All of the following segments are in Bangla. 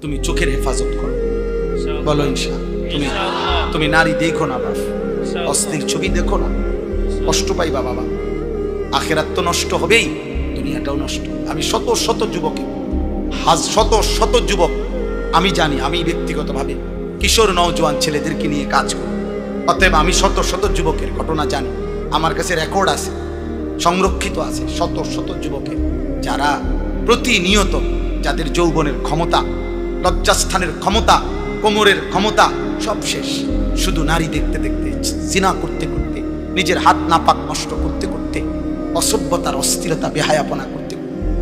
তুমি চোখের হেফাজত করো, বলো ইনশাআল্লাহ। তুমি নারী দেখো না বাবা, অস্থির ছবি দেখো না, কষ্ট পাইবা বাবা। আখিরাত তো নষ্ট হবেই, দুনিয়াটাও নষ্ট। আমি শত শত যুবকে, শত শত যুবক আমি জানি, আমি ব্যক্তিগতভাবে কিশোর নওজোয়ান ছেলেদেরকে নিয়ে কাজ করি, অতএব আমি শত শত যুবকের ঘটনা জানি। আমার কাছে রেকর্ড আছে, সংরক্ষিত আছে শত শত যুবকের, যারা প্রতিনিয়ত, যাদের যৌবনের ক্ষমতা, লজ্জাস্থানের ক্ষমতা, কোমরের ক্ষমতা সব শেষ, শুধু নারী দেখতে দেখতে, জিনা করতে করতে, নিজের হাত নাপাক নষ্ট করতে করতে, অসভ্যতার অস্থিরতা বেহায়াপনা করতে।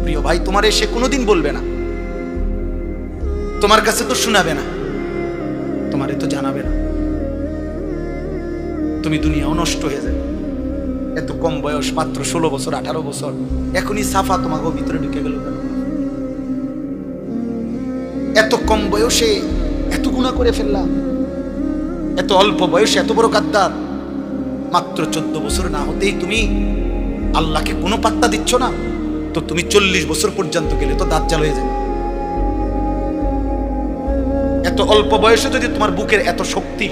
প্রিয় ভাই, তোমার সে কোনোদিন বলবে না, তোমার কাছে তো শোনাবে না, তোমারে তো জানাবে না, তুমি দুনিয়াও নষ্ট হয়ে যাবে। এত কম বয়স, মাত্র 16 বছর 18 বছর, এখনই সাফা তোমাকে ভিতরে ঢুকে গেল কেন? এত কম বয়সে এত গুনাহ করে ফেললাম, এত অল্প বয়সে এত বড় গাদ্দার। মাত্র 14 বছর না হতেই তুমি আল্লাহকে কোনো পাত্তা দিচ্ছ না, তো তুমি 40 বছর পর্যন্ত গেলে তো দাজ্জাল হয়ে যাবে। এত অল্প বয়সে যদি তোমার বুকের এত শক্তি,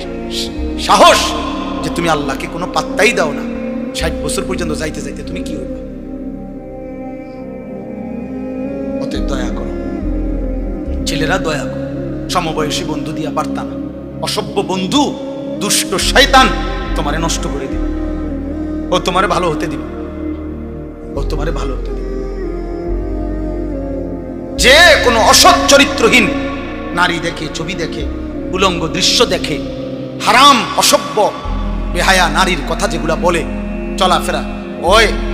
সাহস যে তুমি আল্লাহকে কোনো পাত্তাই দাও না, 60 বছর পর্যন্ত যাইতে যাইতে তুমি কি হইবে? অতএব দয়া করো ছেলেরা, দয়া করো। সমবয়সী বন্ধু দিয়া পারতা না, অসভ্য বন্ধু, দুষ্ট শয়তান তোমারে নষ্ট করে দিবে। ও তোমারে ভালো হতে দিবে, ও তোমারে ভালো হতে দিবে। যে কোনো অসৎ চরিত্রহীন নারী দেখে, ছবি দেখে, উলঙ্গ দৃশ্য দেখে, হারাম অসভ্য বেহায়া নারীর কথা যেগুলা বলে, চলাফেরা,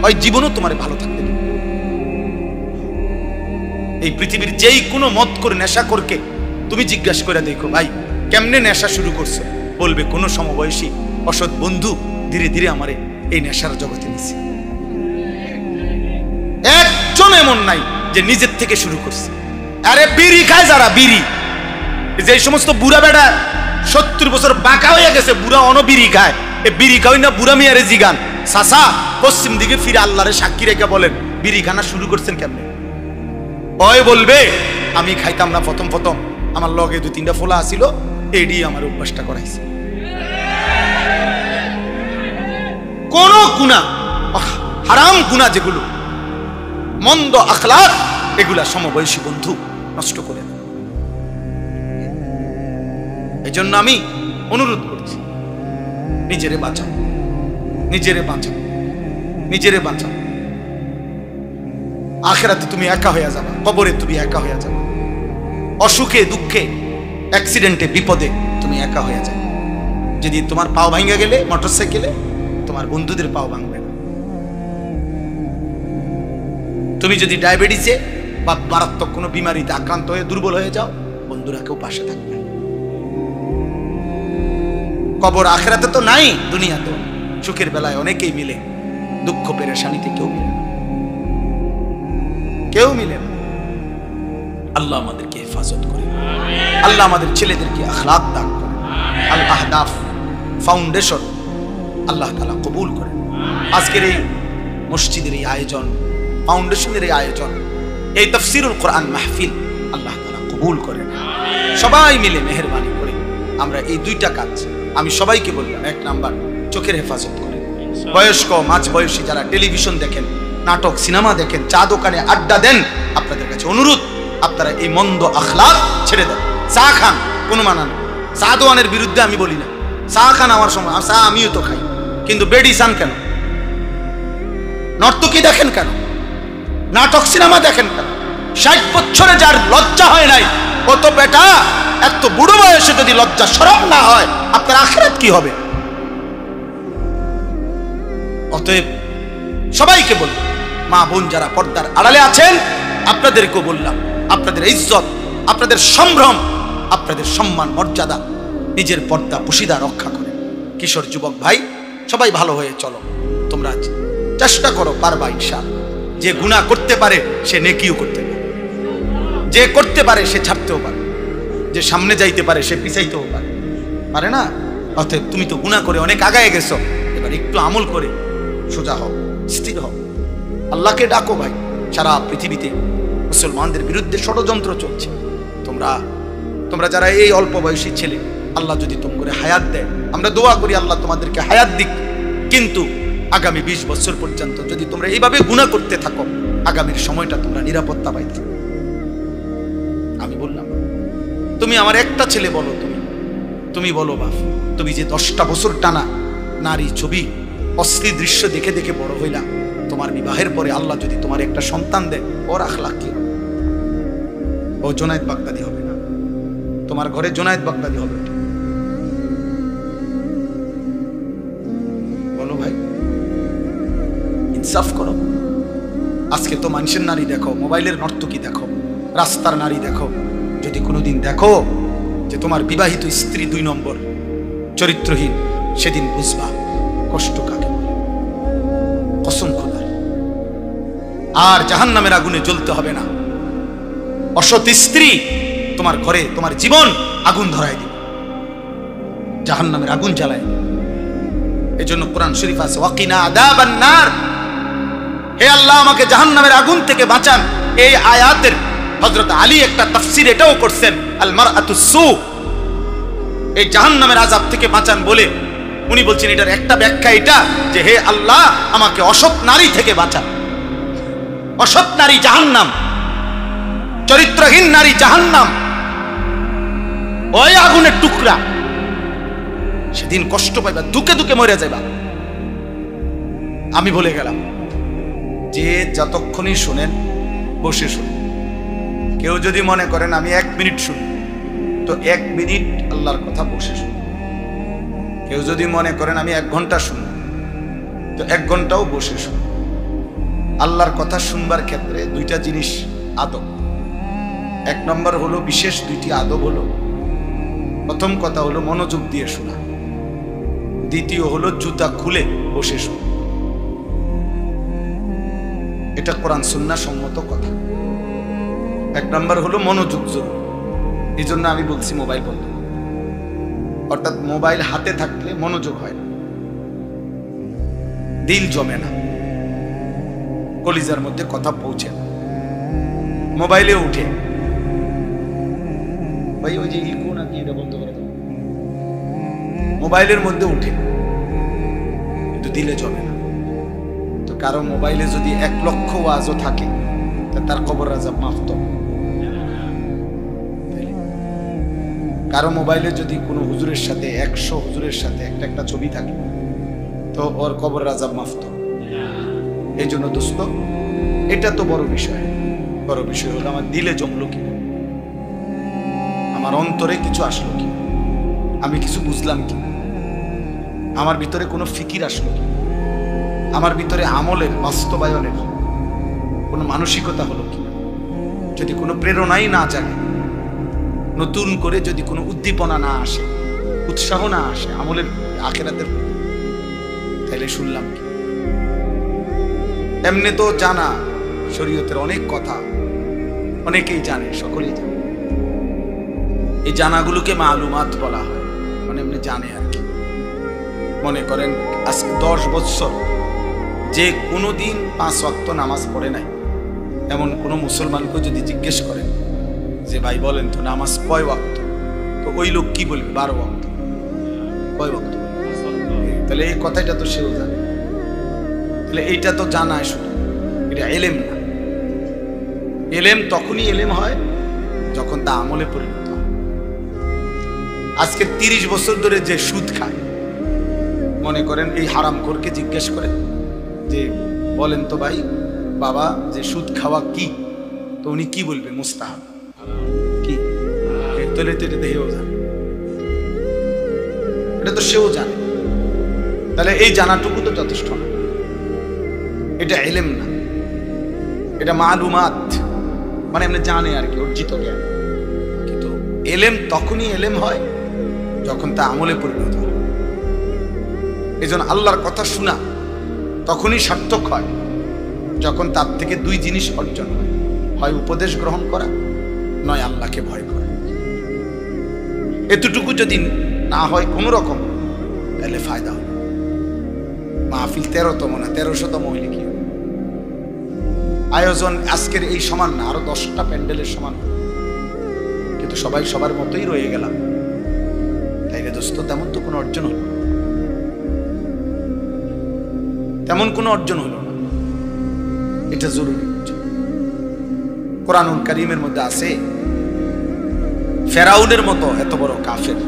ওই জীবনও তোমারে ভালো থাকতে দিবে। এই পৃথিবীর যেই কোনো মদ করে নেশা করকে তুমি জিজ্ঞাসা করে দেখো, ভাই কেমনে নেশা শুরু করছো, বলবে কোনো সমবয়সী অসৎ বন্ধু ধীরে ধীরে আমারে এই নেশার জগতে নিছে। একজন এমন নাই যে নিজের থেকে শুরু করছে। আরে বিড়ি খায় যারা, বিড়ি, যে সমস্ত বুড়া বেটা 70 বছর বাঁকা হয়ে গেছে, বুড়া বিড়ি খায়, এই বিড়ি খাওয়াই না বুড়া মিয়ারে জিগান, চাচা পশ্চিম দিকে ফিরে আল্লাহরে সাক্ষী রেখে বলেন বিড়ি খানা শুরু করছেন কেমনে? ওই বলবে আমি খাইতাম না প্রথম প্রথম, আমার লগে 2-3টা ফোলা আসিল, এডি আমার অভ্যাসটা করাইছে। কোন গুনাহ, হারাম গুনাহ যেগুলো, মন্দ আখলাক, এগুলা সমবয়সী বন্ধু নষ্ট করে। এই জন্য আমি অনুরোধ করছি, নিজেরে বাঁচাও, নিজেরে বাঁচাও, নিজেরে বাঁচাও। আখিরাতে তুমি একা হয়ে যাবে, কবরে তুমি একা হয়ে যাবে, অসুখে দুঃখে অ্যাক্সিডেন্টে বিপদে তুমি একা হয়ে যাবে। যদি তোমার পাও ভাঙা গেলে মোটরসাইকেলে, তোমার বন্ধুদের পাও ভাঙবে না। তুমি যদি ডায়াবেটিসে বা মারাত্মক কোনো বিমারিতে আক্রান্ত হয়ে দুর্বল হয়ে যাও, বন্ধুরা কেউ পাশে থাকবে। কবর আখিরাতে তো নাই, দুনিয়াতে সুখের বেলায় অনেকেই মিলে, দুঃখ পেরেশানিতে কেউ মিলে না, কেউ মিলে না। আল্লাহ আমাদেরকে হেফাজত করে, আল্লাহ আমাদের ছেলেদেরকে আখলাক দান করে, আল আহদাফ ফাউন্ডেশন আল্লাহ তাআলা কবুল করেন। আজকের এই মসজিদের এই আয়োজন, ফাউন্ডেশনের এই আয়োজন, এই তাফসীরুল কোরআন মাহফিল আল্লাহ তাআলা কবুল করেন। সবাই মিলে মেহেরবানি করে আমরা এই 2টা কাজ আমি সবাইকে বললাম। 1 নাম্বার, চোখের হেফাজত করেন। বয়স্ক মাঝ বয়সী যারা টেলিভিশন দেখেন, নাটক সিনেমা দেখেন, চা দোকানে আড্ডা দেন, আপনাদের কাছে অনুরোধ, আপনারা এই মন্দ আখলাক ছেড়ে দেন। চা খান, কোনো মানা নেই, চা দোয়ানের বিরুদ্ধে আমি বলি না, চা খান আমার সময়, চা আমিও তো খাই, কিন্তু বেডি চান কেন? নর্তকী দেখেন কেন? নাটক সিনেমা দেখেন কেন? 60 বছরে যার লজ্জা হয় নাই, কত বেটা এত বুড়ো বয়সে যদি লজ্জা শরম না হয়, আপনার আখিরাত কি হবে? অতএব সবাইকে বলব, মা বোন যারা পর্দার আড়ালে আছেন, আপনাদেরকেও বললাম, আপনাদের ইজ্জত, আপনাদের সম্ভ্রম, আপনাদের সম্মান মর্যাদা, নিজের পর্দা পুশিদা রক্ষা করেন। কিশোর যুবক ভাই, সবাই ভালো হয়ে চলো, তোমরা চেষ্টা করো, পারবা ইনশাআল্লাহ। যে গুনাহ করতে পারে সে নেকিও করতে পারে, যে করতে পারে সে ছাড়তেও পারে, যে সামনে যাইতে পারে সে পিছাইতেও পারে, পারে না? অতএব তুমি তো গুনাহ করে অনেক আগায় গেছো, এবার একটু আমল করে সোজা হও, স্থির হও, আল্লাহকে ডাকো। ভাই, সারা পৃথিবীতে মুসলমানদের বিরুদ্ধে ষড়যন্ত্র চলছে, তোমরা তোমরা যারা এই অল্প বয়সী ছেলে, আল্লাহ যদি তোম করে হায়াত দেয়, আমরা দোয়া করি আল্লাহ তোমাদেরকে হায়াত দিক। কিন্তু আগামী 20 বছর পর্যন্ত যদি তোমরা এইভাবে গুনাহ করতে থাকো, আগামীর সময়টা তোমরা নিরাপত্তা পাইতে। আমি বললাম, তুমি আমার একটা ছেলে বলো, তুমি বলো বাপ, তুমি যে 10টা বছর টানা নারী ছবি অশ্লীল দৃশ্য দেখে দেখে বড় হইলা, তোমার বিবাহের পরে আল্লাহ যদি তোমার একটা সন্তান দেয়, ওর আখলাক কি হবে? ও জুনায়েদ বাগদাদি হবে না, তোমার ঘরে জুনায়েদ বাগদাদি হবে। বলো ভাই, ইনসাফ করো। আজকে তো মানুষের নারী দেখো, মোবাইলের নর্তকী দেখো, রাস্তার নারী দেখো। যদি কোনোদিন দেখো যে তোমার বিবাহিত স্ত্রী 2 নম্বর চরিত্রহীন, সেদিন বুঝবা কষ্ট কাকে বলে। কসম খোদার। আর জাহান্নামের আগুনে জ্বলতে হবে না। অসৎ স্ত্রী তোমার ঘরে তোমার জীবন আগুন ধরায় দিবে, জাহান্নামের আগুন জ্বালায়। এজন্য কোরআন শরীফ আছে, ওয়াকিনা আযাবান নার, হে আল্লাহ আমাকে জাহান্নামের আগুন থেকে বাঁচান। এই আয়াতের হযরত আলী একটা তাফসীর এটাও করছেন, আল মারআতুস সু, এই জাহান্নামের আযাব থেকে বাঁচান বলে উনি বলছেন এটার একটা ব্যাখ্যা এটা যে হে আল্লাহ আমাকে অসৎ নারী থেকে বাঁচান। অসৎ নারী জাহান্নাম, চরিত্রহীন নারী জাহান্নাম, ওই আগুনের টুকরা। সেদিন কষ্ট পাইবা, দুকে দুকে মরে যাইবা। আমি বলে গেলাম যে যতক্ষণই শুনেন বসে শুনুন। কেউ যদি মনে করেন আমি 1 মিনিট শুনি, তো 1 মিনিট আল্লাহর কথা বসে শুনুন। কেউ যদি মনে করেন আমি 1 ঘন্টা শুনি, তো 1 ঘন্টাও বসে শুনুন। আল্লাহর কথা শুনবার ক্ষেত্রে 2টা জিনিস আদব। 1 নম্বর হলো বিশেষ 2টি আদব হলো, প্রথম কথা হলো মনোযোগ দিয়ে শোনা, দ্বিতীয় হলো জুতা খুলে বসে শোনা। এটা কোরআন সুন্নাহ সম্মত কথা। 1 নম্বর হলো মনোযোগ জরুরি। এই জন্য আমি বলছি মোবাইল বন্ধ, অর্থাৎ মোবাইল হাতে থাকলে মনোযোগ হয় না, দিল জমে না, কলিজার মধ্যে কথা পৌঁছে না। মোবাইলে উঠে ভাই ওই যে ইকো নাকি এটা বন্ধ করে দাও, মোবাইলের মধ্যে উঠে কিন্তু দিলে জমে না। তো কারো মোবাইলে যদি 1 লক্ষ ওয়াজও থাকে, তার কবর আযাব মাফ তো। কারো মোবাইলে যদি কোনো হুজুরের সাথে 100 হুজুরের সাথে একটা ছবি থাকে, তো ওর কবর আযাব মাফ তো। এই জন্য দোস্ত, এটা তো বড় বিষয়। বড় বিষয় হলো আমার দিলে জমলো কি, আমার অন্তরে কিছু আসলো কি, আমি কিছু বুঝলাম কি, আমার ভিতরে কোনো ফিকির আসলো কি, আমার ভিতরে আমলের বাস্তবায়নের কোনো মানসিকতা হলো কি। যদি কোনো প্রেরণাই না জাগে, নতুন করে যদি কোনো উদ্দীপনা না আসে, উৎসাহ না আসে আমলের আখিরাতের, তাহলে শুনলাম কি? এমনি তো জানা শরীয়তের অনেক কথা, অনেকেই জানে, সকলেই জানে। এই জানাগুলোকে মালুমাত বলা হয়, মানে এমনি জানে আর কি। মনে করেন আজকে 10 বছর যে কোনোদিন 5 ওয়াক্ত নামাজ পড়ে নাই, এমন কোনো মুসলমানকে যদি জিজ্ঞেস করেন যে ভাই বলেন তো নামাজ কয় ওয়াক্ত, তো ওই লোক কি বলবে? 12 ওয়াক্ত। কয় ওয়াক্ত? তাহলে এই কথাটা তো সেও জানে। তাহলে এইটা তো জানায় শুধু, এটা এলেম না। এলেম তখনই এলেম হয় যখন তা আমলে পরিণত হয়। আজকে 30 বছর ধরে যে সুদ খায়, মনে করেন এই হারামখোরকে জিজ্ঞেস করে যে বলেন তো ভাই বাবা যে সুদ খাওয়া কি, তো উনি কি বলবে? মুস্তাহাব। কি তাহলে তো এটা দেহেও জানে, এটা তো সেও জানে। তাহলে এই জানাটুকু তো যথেষ্ট না, এটা এলেম না, এটা মালুমাত, মানে এমনি জানে আর কি, অর্জিত জ্ঞান। কিন্তু এলেম তখনই এলেম হয় যখন তা আমলে পরিণত হয়। এই জন্য আল্লাহর কথা শোনা তখনই সার্থক হয় যখন তার থেকে 2 জিনিস অর্জন হয়, হয় উপদেশ গ্রহণ করা, নয় আল্লাহকে ভয় করা। এতটুকু যদি না হয় কোনো রকম, তাহলে ফায়দা হবে। মাহফিল 13তম না 1300তম হইলে কি আয়োজন আজকের এই সমান না, আরো 10টা প্যান্ডেলের সমান। কিন্তু তো সবাই সবার মতোই রয়ে গেলাম, তাইলে দোস্ত তেমন তো কোনো অর্জন হলো, তেমন কোনো অর্জন হলো না। এটা জরুরি। কোরআনুল কারীমের মধ্যে আছে ফেরাউনের মতো এত বড় কাফের,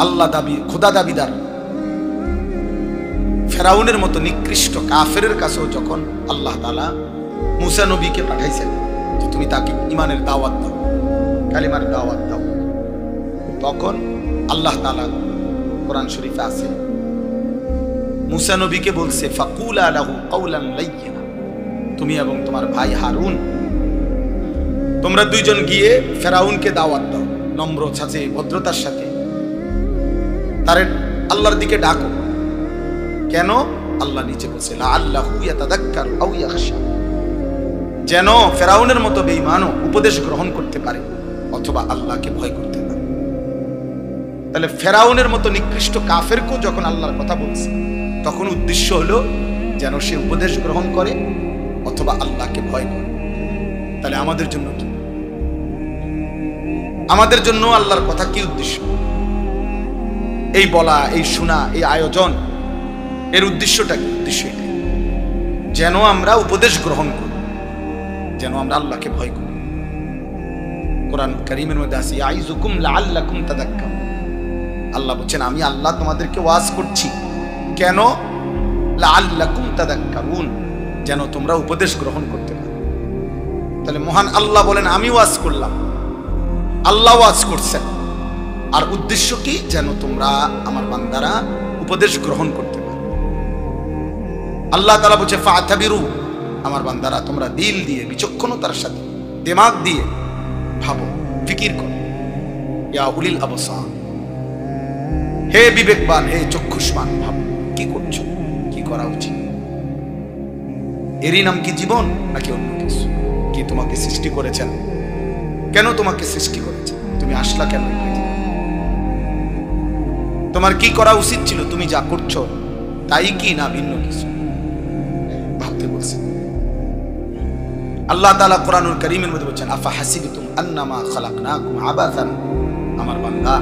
আল্লাহ দাবি খোদা দাবিদার ফেরাউনের মতো নিকৃষ্ট কাফেরের কাছেও যখন আল্লাহ তাআলা মুসা নবীকে পাঠাইছেন যে তুমি তাকে ঈমানের দাওয়াত দাও, কালিমার দাওয়াত দাও, তখন আল্লাহ তাআলা কোরআন শরীফে আছে মুসা নবীকে বলছে ফাকুলা লাহু কাওলান লাইয়িনা, তুমি এবং তোমার ভাই হারুন তোমরা দুইজন গিয়ে ফেরাউনকে দাওয়াত দাও, নম্র ছাঁচে ভদ্রতার সাথে তার আল্লাহর দিকে ডাকো। কেন? আল্লাহ নিচে বলছে লাআল্লাহু ইয়াতাযাক্কারু আও ইয়াখশা, যেন ফেরাউনের মতো বেঈমানও উপদেশ গ্রহণ করতে পারে অথবা আল্লাহকে ভয় করতে পারে। তাহলে ফেরাউনের মতো নিকৃষ্ট কাফেরকেও যখন আল্লাহর কথা বলছে তখন উদ্দেশ্য হলো যেন সে উপদেশ গ্রহণ করে অথবা আল্লাহকে ভয় করে। তাহলে আমাদের জন্য কি? আমাদের জন্য আল্লাহর কথা কি উদ্দেশ্য? এই বলা, এই শোনা, এই আয়োজন, এর উদ্দেশ্যটা কি? উদ্দেশ্য এটাই যেন আমরা উপদেশ গ্রহণ করি, যেন আমরা আল্লাহকে ভয় করি। কোরআন কারীমের মধ্যে আছে ইয়াইযুকুম লাআল্লাকুম তাযাক্কারুন, আল্লাহ বলেন আমি আল্লাহ তোমাদেরকে ওয়াজ করছি। কেন? লাআল্লাকুম তাযাক্কারুন, যেন তোমরা উপদেশ গ্রহণ করতে পারো। তাহলে মহান আল্লাহ বলেন আমি ওয়াজ করলাম, আল্লাহ ওয়াজ করছেন, আর উদ্দেশ্য কি? যেন তোমরা আমার বান্দারা উপদেশ গ্রহণ করতে পারো। আল্লাহ তাআলা বলছে ফাতাবিরু, আমার বান্দারা তোমরা দিল দিয়ে বিচক্ষণতার সাথে দিমাগ দিয়ে ভাবো, ফিকির করো। ইয়া উলিল আবসার, হে বিবেকবান, হে চক্ষুষ্মান, ভাবো কি করছো, কি করা উচিত। এরই নাম কি জীবন নাকি অন্য কিছু? কি তোমাকে সৃষ্টি করেছেন? কেন তোমাকে সৃষ্টি করেছেন? তুমি আসলা কেন? তোমার কি করা উচিত ছিল? তুমি যা করছো তাই কি না ভিন্ন কিছু? ভাবতে বলছে আল্লাহ তাআলা কোরআনুল কারীমের মধ্যে বলেন আফা হাসিবতুম আন্নামা খালাকনাকুম আবাসান, আমার বান্দা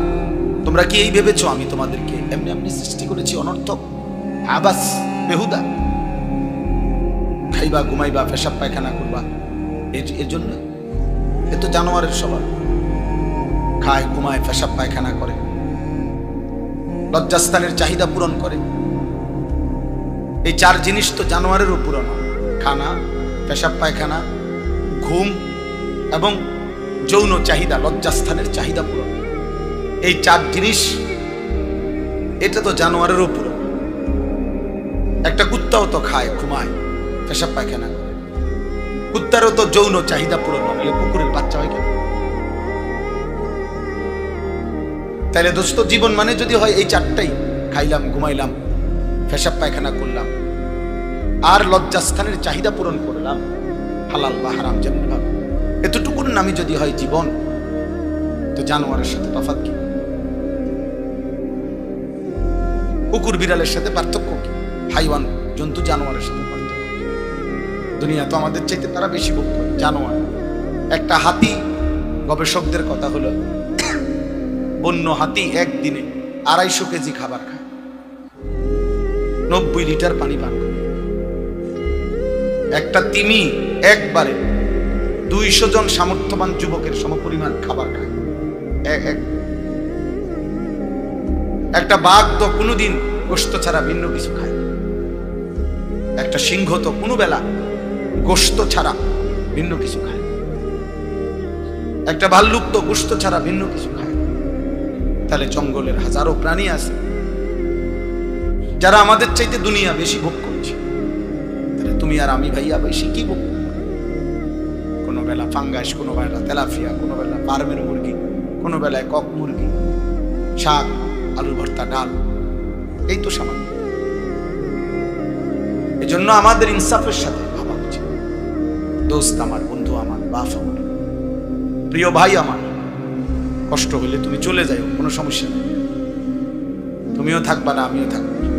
তোমরা কি এই ভেবেছো আমি তোমাদেরকে এমনি এমনি সৃষ্টি করেছি অনর্থক, আবাস, বেহুদা, খাইবা ঘুমাইবা পেশাব পায়খানা করবা এর জন্য? এ তো জানোয়ারের স্বভাব, খায় ঘুমায় পেশাব পায়খানা করে, লজ্জাস্থানের চাহিদা পূরণ করে। এই চার জিনিস তো জানোয়ারেরও পূরণ, খানা, পেশাব পায়খানা, ঘুম এবং যৌন চাহিদা, লজ্জাস্থানের চাহিদা পূরণ। এই চার জিনিস এটা তো জানোয়ারেরও পূরণ। একটা কুত্তাও তো খায় ঘুমায় পেশাব পায়খানা করে, কুত্তারও তো যৌন চাহিদা পূরণ হবে, কুকুরের বাচ্চা হয় কেন? তাইলে দোস্ত জীবন মানে যদি হয় এই চারটাই, খাইলাম ঘুমাইলাম পেশাব পায়খানা করলাম আর লজ্জাস্থানের চাহিদা পূরণ করলাম, হালাল বা হারাম যেমন ভাবে, এতটুকুর নামই যদি হয় জীবন, তো জানোয়ারের সাথে তফাৎ কি? কুকুর বিড়ালের সাথে পার্থক্য কি? হাইওয়ান জন্তু জানোয়ারের সাথে পার্থক্য কি? দুনিয়া তো আমাদের চাইতে তারা বেশি ভোগ করে, জানোয়ার। একটা হাতি, গবেষকদের কথা হলো বন্য হাতি একদিনে 250 কেজি খাবার খায়, 90 লিটার পানি পান করে। একটা তিমি একবারে 200 জন সামর্থ্যবান যুবকের সমপরিমাণ খাবার খায়। একটা বাঘ তো কোনোদিন গোশত ছাড়া ভিন্ন কিছু খায় না। একটা সিংহ তো কোনো বেলা গোশত ছাড়া ভিন্ন কিছু খায় না। একটা ভাল্লুক তো গোশত ছাড়া ভিন্ন কিছু খায় না। তাহলে জঙ্গলের হাজারো প্রাণী আছে যারা আমাদের চাইতে দুনিয়া বেশি ভোগ করছে। তাহলে তুমি আর আমি ভাইয়া বেশি কি ভোগ? কোনো বেলা ফাঙ্গাস, কোনো বেলা তেলাপিয়া, কোনো বেলা ফার্মের মুরগি, কোনো বেলায় কক মুরগি, শাক, আলু ভর্তা, ডাল, এই তো সামান্য। এজন্য আমাদের ইনসাফের সাথে ভাবা উচিত। দোস্ত আমার, বন্ধু আমার, বাপ আমার, প্রিয় ভাই আমার, কষ্ট হলে তুমি চলে যাও, কোনো সমস্যা নেই। তুমিও থাকবা না, আমিও থাকবো না।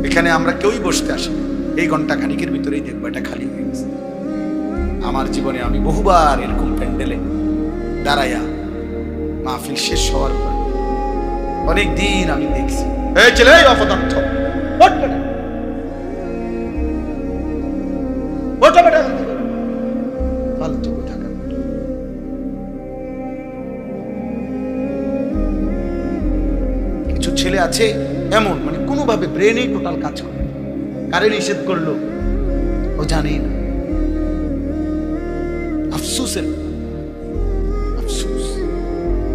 এখানে আমরা কেউই বসতে আসি, এই ঘন্টা খানিকের ভিতরেই দেখবো এটা খালি হয়ে গেছে। আমার জীবনে আমি বহুবার এরকম প্যান্ডেলে দাঁড়াইয়া মাহফিল শেষ হওয়ার পর অনেক দিন আমি দেখছি, এই ছেলে অপদার্থ, ফালতু কথা। কিছু ছেলে আছে এমন, মানে কোনোভাবে ব্রেনেই টোটাল কাজ করে, কারে নিষেধ করলো ও জানেই না। আফসোসের আফসোস,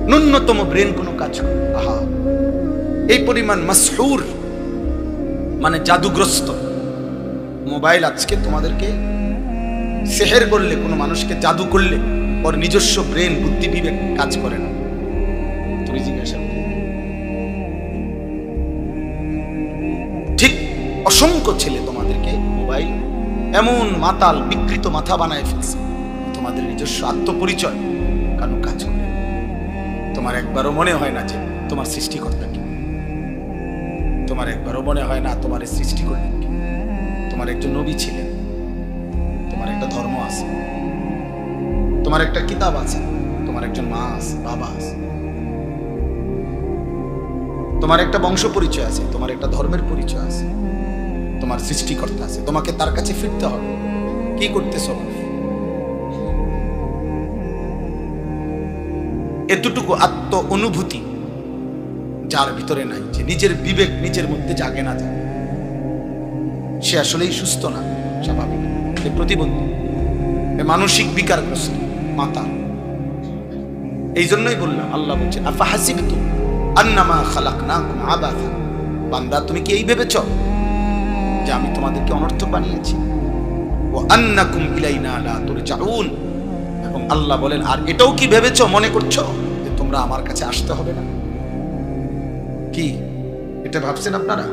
ন্যূনতম ব্রেন কোনো কাজ করে। আহা, এই পরিমাণ মাসহুর মানে জাদুগ্রস্ত মোবাইল আজকে তোমাদেরকে সেহের করলে, কোনো মানুষকে জাদু করলে ওর নিজস্ব ব্রেন বুদ্ধি বিবেক কাজ করে না। তুমি জিজ্ঞাসা করো, ঠিক অসংখ্য ছেলে তোমাদেরকে মোবাইল এমন মাতাল বিকৃত মাথা বানায় ফেলছে, তোমাদের নিজস্ব আত্মপরিচয় কেন কাজ করে। তোমার একবারও মনে হয় না যে তোমার সৃষ্টিকর্তা কি, তোমার একবারও মনে হয় না তোমার সৃষ্টি করলেন কি। তোমার একজন নবী ছিলেন, তোমার একটা ধর্ম আছে, তোমার একটা কিতাব আছে, তোমার একজন মা আছে, বাবা আছে, তোমার একটা বংশ পরিচয় আছে, তোমার একটা ধর্মের পরিচয় আছে, তোমার সৃষ্টিকর্তা আছে। তোমাকে তার কাছে ফিরতে হবে। কি করতেছো? এতটুকু আত্ম অনুভূতি যার ভিতরে নাই, যে নিজের বিবেক নিজের মধ্যে জাগে না যায়, সে আসলেই সুস্থ না, স্বাভাবিক, এ প্রতিবন্ধী, এ মানসিক বিকারগ্রস্ত মাতা। এই জন্যই বললাম, আল্লাহ বলছেন আফাহাসিবতুম আন্নামা খালাকনাকুম আবাসা, বান্দা তুমি কি এই ভেবেছ যে আমি তোমাদেরকে অনর্থক বানিয়েছি? ওয়া আন্নাকুম ইলাইনা লা তুরজাউন, এবং আল্লাহ বলেন আর এটাও কি ভেবেছ, মনে করছো যে তোমরা আমার কাছে আসতে হবে না? কি এটা ভাবছেন আপনারা?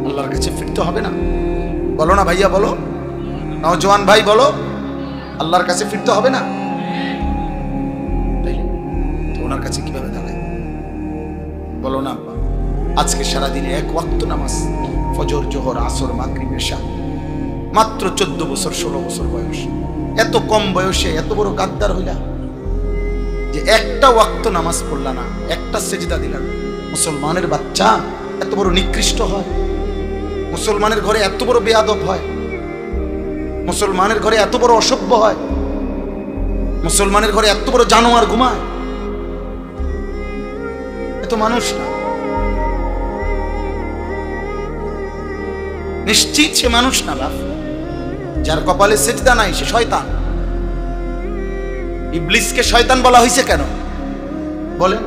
আল্লাহর কাছে ফিরতে হবে না? বলো না ভাইয়া, বলো, নওজোয়ান ভাই বলো, আল্লাহর কাছে ফিরতে হবে না? তো ওনার কাছে কিভাবে দাঁড়ায় বলো না? আজকে সারাদিনে এক ওয়াক্ত নামাজ, ফজর, জোহর, আসর, মাগরিব, এশা, মাত্র 14 বছর 16 বছর বয়স, এত কম বয়সে এত বড় গাদ্দার হইলা যে একটা ওয়াক্ত নামাজ পড়লা না, একটা সেজদা দিলা না। মুসলমানের বাচ্চা এত বড় নিকৃষ্ট হয়, মুসলমানের ঘরে এত বড় বেয়াদব হয়, মুসলমানের ঘরে এত বড় অসভ্য হয়, মুসলমানের ঘরে এত বড় জানোয়ার ঘুমায়। এত মানুষ না, নিশ্চিত সে মানুষ না বাপ। যার কপালে সেজদা নাই সে শয়তান। ইবলিসকে শয়তান বলা হয়েছে কেন বলেন?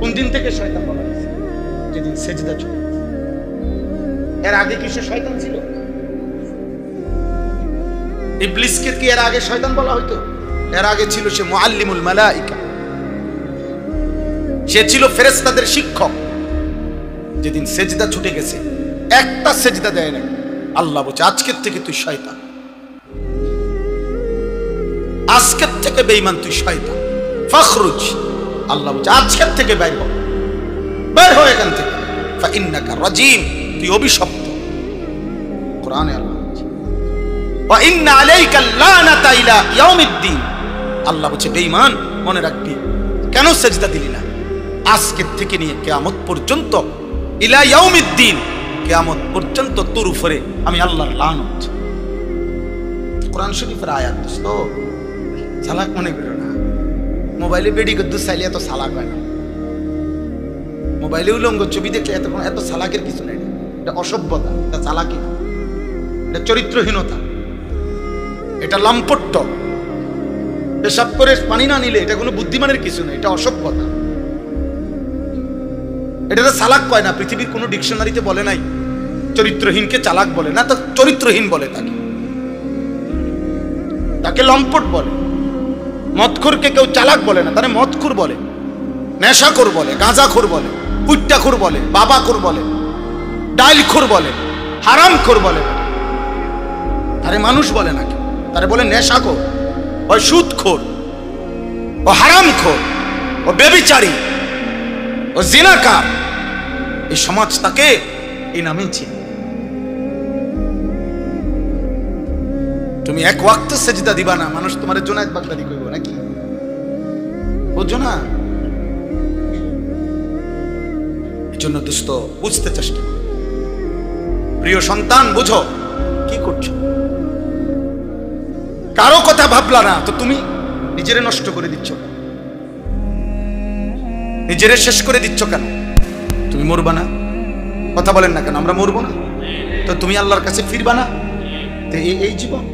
কোন দিন থেকে শয়তান বলা হয়েছে? যেদিন সেজদা ছিল। এর আগে কি সে শয়তান ছিল? ইবলিসকে কি এর আগে শয়তান বলা হইতো? এর আগে ছিল সে মুআল্লিমুল মালাইকা, সে ছিল ফেরেশতাদের শিক্ষক। যেদিন সেজদা ছুটে গেছে, একটা সেজদা দেয় না, আল্লাহ বলছে আজকের থেকে তুই শয়তান, আজকের থেকে বেঈমান তুই শয়তান, ফাখরুজ। আল্লাহ বলছে আজকের থেকে বের হ, বের হয়ে এখান থেকে, ফাইন্নাকা রাজিম, তুই অভিশপ্ত। কোরআনে আল্লাহ বলছে ওয়া ইন্না আলাইকা লানাতা ইলা ইয়াউমিদ্দিন। আল্লাহ বলছে বেঈমান মনে রাখবি, কেন সেজদা দিলি না? আজকের থেকে নিয়ে কিয়ামত পর্যন্ত, ইলা ইয়াউমিদ্দিন, কিয়ামত পর্যন্ত তোর উপরে আমি আল্লাহর লানত। কোরআন শরীফের আয়াত। দোস্ত চালাক মনে করো না, মোবাইলে বেডি করতে চাইলে এত চালাক হয় না। মোবাইলে উলঙ্গ ছবি দেখলে এত চালাকের কিছু নেই। এটা অসভ্যতা, এটা চালাকি না, এটা চরিত্রহীনতা, এটা লাম্পট্য। পেশাব করে পানি না নিলে এটা কোনো বুদ্ধিমানের কিছু নেই, এটা অসভ্যতা। এটা তো চালাক কয় না, পৃথিবীর কোনো ডিকশনারিতে বলে নাই চরিত্রহীনকে চালাক বলে না, তো চরিত্রহীন বলে তাকে লম্পট বলে। মদখোরকে কেউ চালাক বলে না, তারে মদখোর বলে, নেশাখোর বলে, গাঁজাখোর বলে, কুট্টাখোর বলে, বাবাখোর বলে, ডাইলখোর বলে, হারামখোর বলে। আরে মানুষ বলে না, তারে বলে নেশাখোর, ও সুদখোর, ও হারামখোর, ও ব্যভিচারী, ও জিনাকার। এই সমাজ তাকে এই নামেই চিনে। তুমি এক ওয়াক্ত সেজদা দিবা না, মানুষ তোমার জুনায়েদ বাগদাদি কইব নাকি? বুঝছো না? এজন্য দোস্ত বুঝতে চেষ্টা করো। প্রিয় সন্তান, বুঝো কি করছো। কারো কথা ভাবলা না তো তুমি নিজেরে নষ্ট করে দিচ্ছ, নিজেরে শেষ করে দিচ্ছ কেন? তুমি মরবা না? কথা বলেন না কেন? আমরা মরবো না? তো তুমি আল্লাহর কাছে ফিরবা না? তো এই জীবন